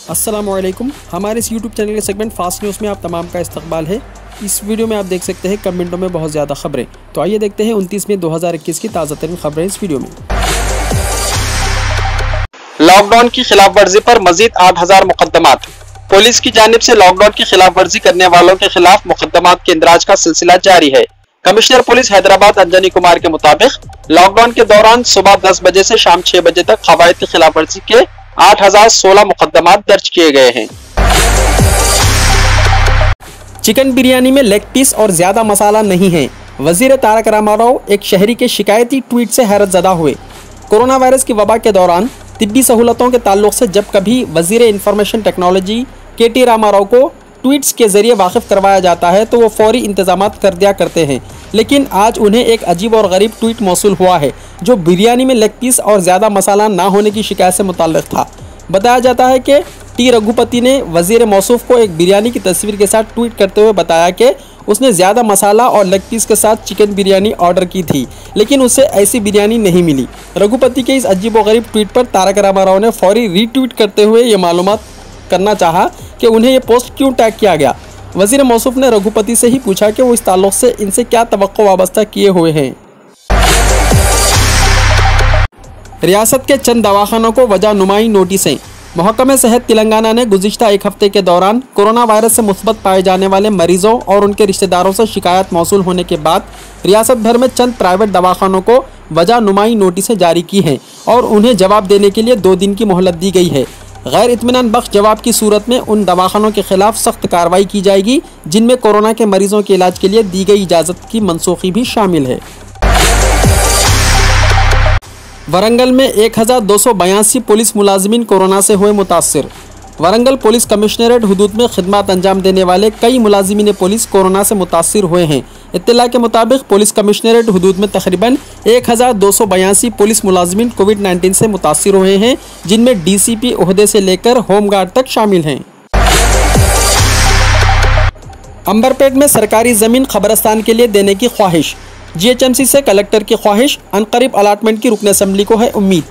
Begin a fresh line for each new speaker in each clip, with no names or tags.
अस्सलामुअलैकुम। हमारे इस YouTube चैनल के सेगमेंट फास्ट न्यूज़ में आप तमाम का इस्तकबाल है। इस वीडियो में आप देख सकते हैं कम मिनटों में बहुत ज़्यादा खबरें। तो आइए देखते हैं 29 मई 2021 की ताज़ा तरीन खबरें इस वीडियो में।
लॉकडाउन की खिलाफ वर्जी पर मजीद 8000 मुकदमात। पुलिस की जानिब से लॉकडाउन की खिलाफ वर्जी करने वालों के खिलाफ मुकदमात के इंदराज का सिलसिला जारी है। कमिश्नर पुलिस हैदराबाद अंजनी कुमार के मुताबिक लॉकडाउन के दौरान सुबह 10 बजे से शाम 6 बजे तक कवायद की खिलाफ वर्जी के 8016 मुकदमात दर्ज किए गए हैं।
चिकन बिरयानी में लेग पीस और ज्यादा मसाला नहीं है। वजीर तारक रामाराव एक शहरी के शिकायती ट्वीट से हैरत ज़दा हुए। कोरोना वायरस की वबा के दौरान तिब्बी सहूलतों के ताल्लुक से जब कभी वजीर इंफॉर्मेशन टेक्नोलॉजी KT रामाराव को ट्वीट्स के जरिए वाकिफ करवाया जाता है तो वो फौरी इंतजामात कर दिया करते हैं, लेकिन आज उन्हें एक अजीब और गरीब ट्वीट मौसूल हुआ है जो बिरयानी में लेग पीस और ज़्यादा मसाला ना होने की शिकायत से मुताल्लिक़ था। बताया जाता है कि T रघुपति ने वजीर मौसूफ को एक बिरयानी की तस्वीर के साथ ट्वीट करते हुए बताया कि उसने ज़्यादा मसाला और लेग पीस के साथ चिकन बिरयानी ऑर्डर की थी, लेकिन उसे ऐसी बिरयानी नहीं मिली। रघुपति के इस अजीब व गरीब ट्वीट पर तारक रामाराव ने फौरी रीट्वीट करते हुए ये मालूमात करना चाहा कि उन्हें ये पोस्ट क्यों टैग किया गया। वजीर मौसूफ ने रघुपति से ही पूछा कि वो इस ताल्लुक से इनसे क्या तवक्को वाबस्ता किए हुए हैं। रियासत के चंद दवाखानों को वजह नुमाई नोटिसें। महकमे सेहत तेलंगाना ने गुज़िश्ता एक हफ्ते के दौरान कोरोना वायरस से मुस्बत पाए जाने वाले मरीजों और उनके रिश्तेदारों से शिकायत मौसूल होने के बाद रियासत भर में चंद प्राइवेट दवाखानों को वजह नुमाई नोटिसें जारी की हैं और उन्हें जवाब देने के लिए 2 दिन की मोहलत दी गई है। गैर इत्मीनान बख्श जवाब की सूरत में उन दवाखानों के खिलाफ सख्त कार्रवाई की जाएगी जिनमें कोरोना के मरीजों के इलाज के लिए दी गई इजाज़त की मनसूखी भी शामिल है। वरंगल में 1282 पुलिस मुलाजिमीन कोरोना से हुए मुतासिर। वरंगल पुलिस कमिश्नरेट हुदूद में खिदमत अंजाम देने वाले कई मुलाजिमीन पुलिस कोरोना से मुतासिर हुए हैं। इत्तला के मुताबिक पुलिस कमिश्नरेट हुदूद में तकरीबन 1282 पुलिस मुलाजिमीन कोविड-19 से मुतासिर हुए हैं, जिनमें DCP ओहदे से लेकर होमगार्ड तक शामिल हैं। अंबरपेट में सरकारी ज़मीन खबरस्तान के लिए देने की ख्वाहिश। GHMC से कलेक्टर की ख्वाहिश, अनकरीब अलाटमेंट की रुकन असम्बली को है उम्मीद।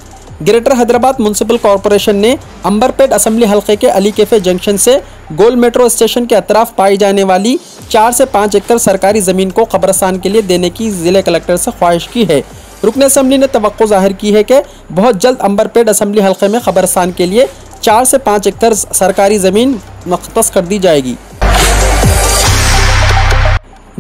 ग्रेटर हैदराबाद म्यूनसिपल कॉरपोरेशन ने अंबरपेट असम्बली हल्के के अली कैफे जंक्शन से गोल मेट्रो स्टेशन के अतराफ पाई जाने वाली 4 से 5 एकड़ सरकारी ज़मीन को कब्रस्तान के लिए देने की ज़िले कलेक्टर से ख्वाहिश की है। रुकन असम्बली ने तवक्को जाहिर की है कि बहुत जल्द अंबरपेट असम्बली हल्के में कब्रस्तान के लिए 4 से 5 एकड़ सरकारी ज़मीन मुख्तस कर दी जाएगी।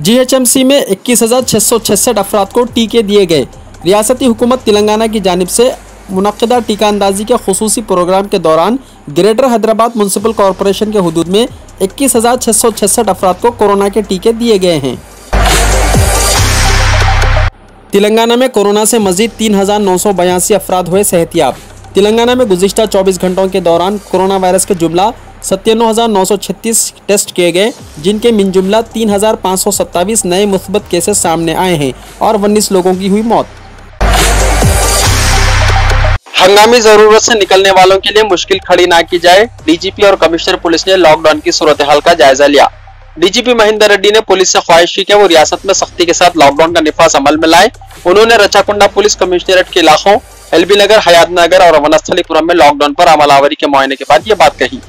GHMC में 21,666 अफराद को टीके दिए गए। रियासती हुकूमत तेलंगाना की जानिब से मुनक्किदा टीका अंदाजी के खुसूसी प्रोग्राम के दौरान ग्रेटर हैदराबाद म्यूनसिपल कॉरपोरेशन के हुदूद में 21,666 अफराद को कोरोना के टीके दिए गए हैं। तेलंगाना में कोरोना से मजीद 3,982 अफराद हुए सेहतियाब। तेलंगाना में गुज़िश्ता 24 घंटों के दौरान कोरोना वायरस के जुमला 97,936 टेस्ट किए गए, जिनके मिन जुमला 3,527 नए मुस्बत केसेस सामने आए हैं और 19 लोगों की हुई मौत।
हंगामी जरूरत से निकलने वालों के लिए मुश्किल खड़ी ना की जाए। DGP और कमिश्नर पुलिस ने लॉकडाउन की सूरत हाल का जायजा लिया। DGP महेंद्र रेड्डी ने पुलिस से ख्वाहिश की कि वो रियासत में सख्ती के साथ लॉकडाउन का निफाज अमल में लाए। उन्होंने रचाकुंडा पुलिस कमिश्नरेट के इलाकों LB नगर, हयात नगर और वनस्थलीपुरम में लॉकडाउन पर अमलावरी के मुआयने के बाद ये बात कही।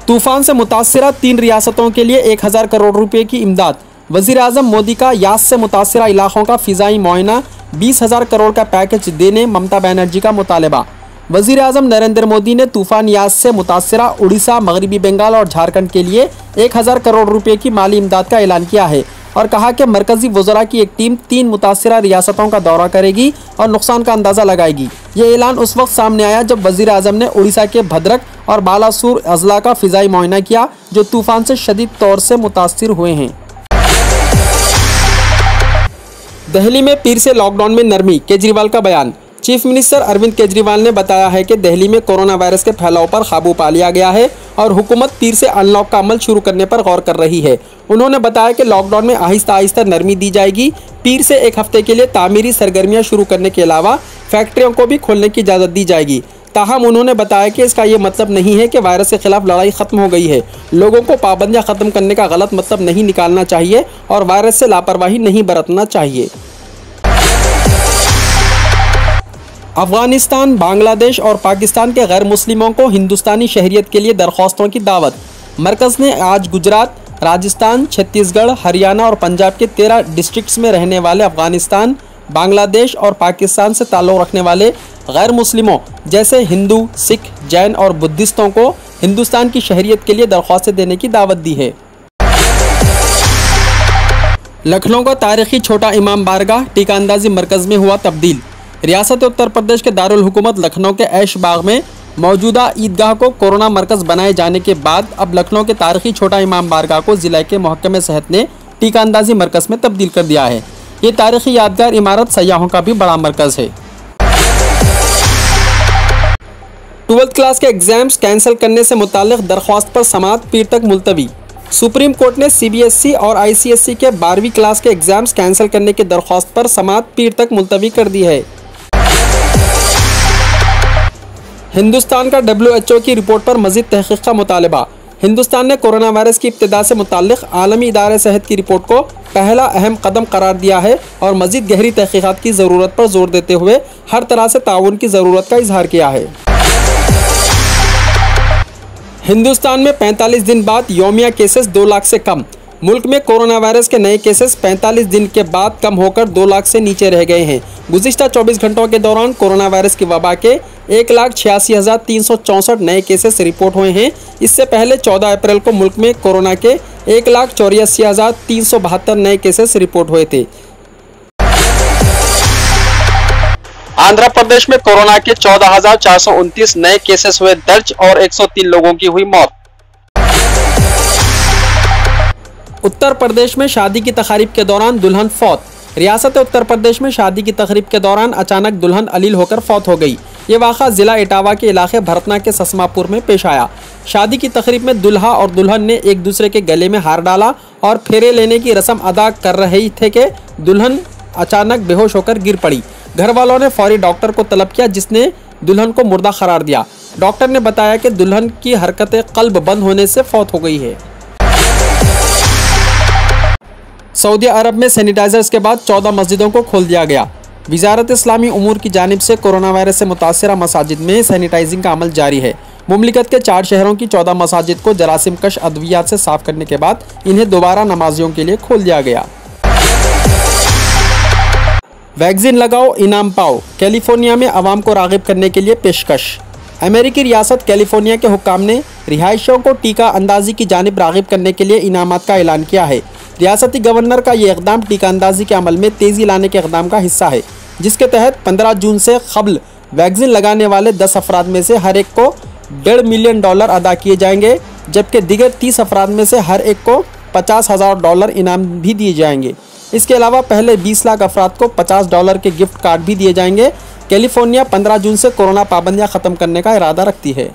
तूफान से मुतासिरा 3 रियासतों के लिए 1000 करोड़ रुपए की इमदाद। वज़ीर आज़म मोदी का यास से मुतासिरा इलाकों का फ़िज़ाई मुआयना, 20,000 करोड़ का पैकेज देने ममता बनर्जी का मुतालबा। वज़ीर आज़म नरेंद्र मोदी ने तूफ़ान यास से मुतासिरा उड़ीसा, मगरबी बंगाल और झारखंड के लिए 1000 करोड़ रुपए की माली इमदाद का ऐलान किया है और कहा कि मरकज़ी वज़रा की एक टीम 3 मुतासिरा रियासतों का दौरा करेगी और नुकसान का अंदाज़ा लगाएगी। ये ऐलान उस वक्त सामने आया जब वज़ीर आज़म ने उड़ीसा के भद्रक और बालासुर अजला का फ़िज़ाई मुआयना किया जो तूफ़ान से शदीद तौर से मुतासिर हुए हैं। दिल्ली में पीर से लॉकडाउन में नरमी, केजरीवाल का बयान। चीफ मिनिस्टर अरविंद केजरीवाल ने बताया है कि दिल्ली में कोरोना वायरस के फैलाव पर काबू पा लिया गया है और हुकूमत पीर से अनलॉक का अमल शुरू करने पर गौर कर रही है। उन्होंने बताया कि लॉकडाउन में आहिस्ता आहिस्ता नरमी दी जाएगी। पीर से एक हफ्ते के लिए तामीरी सरगर्मियां शुरू करने के अलावा फैक्ट्रियों को भी खोलने की इजाज़त दी जाएगी। ताहम उन्होंने बताया कि इसका ये मतलब नहीं है कि वायरस के खिलाफ लड़ाई ख़त्म हो गई है। लोगों को पाबंदियाँ ख़त्म करने का गलत मतलब नहीं निकालना चाहिए और वायरस से लापरवाही नहीं बरतना चाहिए। अफगानिस्तान, बांग्लादेश और पाकिस्तान के गैर मुस्लिमों को हिंदुस्तानी शहरियत के लिए दरख्वास्तों की दावत। मरकज़ ने आज गुजरात, राजस्थान, छत्तीसगढ़, हरियाणा और पंजाब के 13 डिस्ट्रिक्ट्स में रहने वाले अफगानिस्तान, बांग्लादेश और पाकिस्तान से ताल्लुक़ रखने वाले गैर मुस्लिमों जैसे हिंदू, सिख, जैन और बुद्धिस्टों को हिंदुस्तान की शहरियत के लिए दरख्वास्तें देने की दावत दी है। लखनऊ का तारीखी छोटा इमाम बारगाह टीका अंदाजी मरकज़ में हुआ तब्दील। रियासत उत्तर प्रदेश के दारुल हुकूमत लखनऊ के ऐश बाग में मौजूदा ईदगाह को कोरोना मरकज़ बनाए जाने के बाद अब लखनऊ के तारीखी छोटा इमाम बारगाह को ज़िला के महकमे सेहत ने टीका अंदाजी मरकज़ में तब्दील कर दिया है। ये तारीखी यादगार इमारत सयाहों का भी बड़ा मरकज़ है। 12th क्लास के एग्ज़ाम्स कैंसिल करने से मुताल्लिक़ दरख्वास्त पर समाअत पीर तक मुलतवी। सुप्रीम कोर्ट ने CBSE और ICSE के 12वीं क्लास के एग्ज़ाम्स कैंसिल करने की दरख्वास्त पर समाअत पीर तक मुलतवी कर दी है। हिंदुस्तान का WHO की रिपोर्ट पर मज़ीद तहक़ीक़ का मुतालबा। हिंदुस्तान ने कोरोना वायरस की इब्तिदा से मुताल्लिक़ आलमी इदारे सेहत की रिपोर्ट को पहला अहम कदम करार दिया है और मज़ीद गहरी तहक़ीक़ात की ज़रूरत पर जोर देते हुए हर तरह से ताउन की ज़रूरत का इजहार किया है। हिंदुस्तान में 45 दिन बाद यौमिया केसेस 2 लाख से कम। मुल्क में कोरोना वायरस के नए केसेस 45 दिन के बाद कम होकर 2 लाख से नीचे रह गए हैं। गुज़िश्ता 24 घंटों के दौरान कोरोना वायरस की वबा के 1,86,364 नए केसेस रिपोर्ट हुए हैं। इससे पहले 14 अप्रैल को मुल्क में कोरोना के 1,84,372 नए केसेस रिपोर्ट हुए थे।
आंध्र प्रदेश में कोरोना के 14,429 नए केसेस हुए दर्ज और 103 लोगों की हुई मौत।
उत्तर प्रदेश में शादी की तक़रीब के दौरान दुल्हन फौत। रियासत उत्तर प्रदेश में शादी की तक़रीब के दौरान अचानक दुल्हन अलील होकर फौत हो गई। ये वाक़ा ज़िला इटावा के इलाके भरतना के ससमापुर में पेश आया। शादी की तक़रीब में दुल्हा और दुल्हन ने एक दूसरे के गले में हार डाला और फेरे लेने की रस्म अदा कर रहे थे कि दुल्हन अचानक बेहोश होकर गिर पड़ी। घर वालों ने फौरी डॉक्टर को तलब किया, जिसने दुल्हन को मुर्दा करार दिया। डॉक्टर ने बताया कि दुल्हन की हरकतें क़ल्ब बंद होने से फौत हो गई है। सऊदी अरब में सैनिटाइजर्स के बाद 14 मस्जिदों को खोल दिया गया। वज़ारत इस्लामी उमूर की जानिब से कोरोना वायरस से मुतासिरा मसाजिद में सैनिटाइजिंग का अमल जारी है। मुमलिकत के 4 शहरों की 14 मसाजिद को जरासीम कश अद्वियात से साफ़ करने के बाद इन्हें दोबारा नमाजियों के लिए खोल दिया गया। वैक्सीन लगाओ इनाम पाओ, कैलिफोर्निया में आवाम को राग़िब करने के लिए पेशकश। अमेरिकी रियासत कैलिफोर्निया के हुक्काम ने रिहायशियों को टीका अंदाजी की जानिब राग़िब करने के लिए इनामात का ऐलान किया है। रियासती गवर्नर का ये इक़दाम टीका अंदाजी के अमल में तेज़ी लाने के इक़दाम का हिस्सा है, जिसके तहत 15 जून से क़ब्ल वैक्सीन लगाने वाले 10 अफराद में से हर एक को $1.5 मिलियन अदा किए जाएंगे, जबकि दीगर 30 अफराद में से हर एक को $50,000 इनाम भी दिए जाएंगे। इसके अलावा पहले 20 लाख अफराद को $50 के गिफ्ट कार्ड भी दिए जाएंगे। कैलिफोर्निया 15 जून से कोरोना पाबंदियां ख़त्म करने का इरादा रखती है।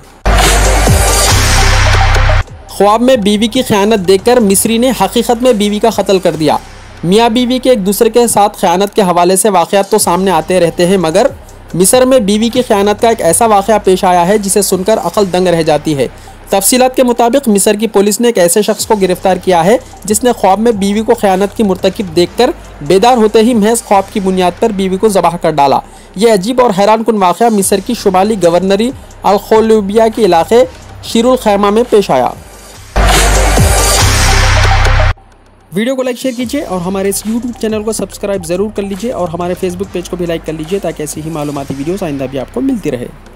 ख्वाब में बीवी की ख़यानत देखकर मिस्री ने हकीकत में बीवी का कत्ल कर दिया। मियाँ बीवी के एक दूसरे के साथ ख़यानत के हवाले से वाक़यात तो सामने आते रहते हैं, मगर मिस्र में बीवी की ख़यानत का एक ऐसा वाक़या पेश आया है जिसे सुनकर अक़ल दंग रह जाती है। तफसीलात के मुताबिक मिस्र की पुलिस ने एक ऐसे शख्स को गिरफ्तार किया है जिसने ख्वाब में बीवी को ख़यानत की मुर्तकिब देखकर बेदार होते ही महज ख्वाब की बुनियाद पर बीवी को ज़बाह कर डाला। यह अजीब और हैरान कुन वाक़या मिस्र की शुमाली गवर्नरी अल-खलूबिया के इलाके शीरुल खैमा में पेश आया। वीडियो को लाइक शेयर कीजिए और हमारे इस YouTube चैनल को सब्सक्राइब ज़रूर कर लीजिए और हमारे फेसबुक पेज को भी लाइक कर लीजिए ताकि ऐसी ही मालूमाती वीडियोस आइंदा भी आपको मिलती रहे।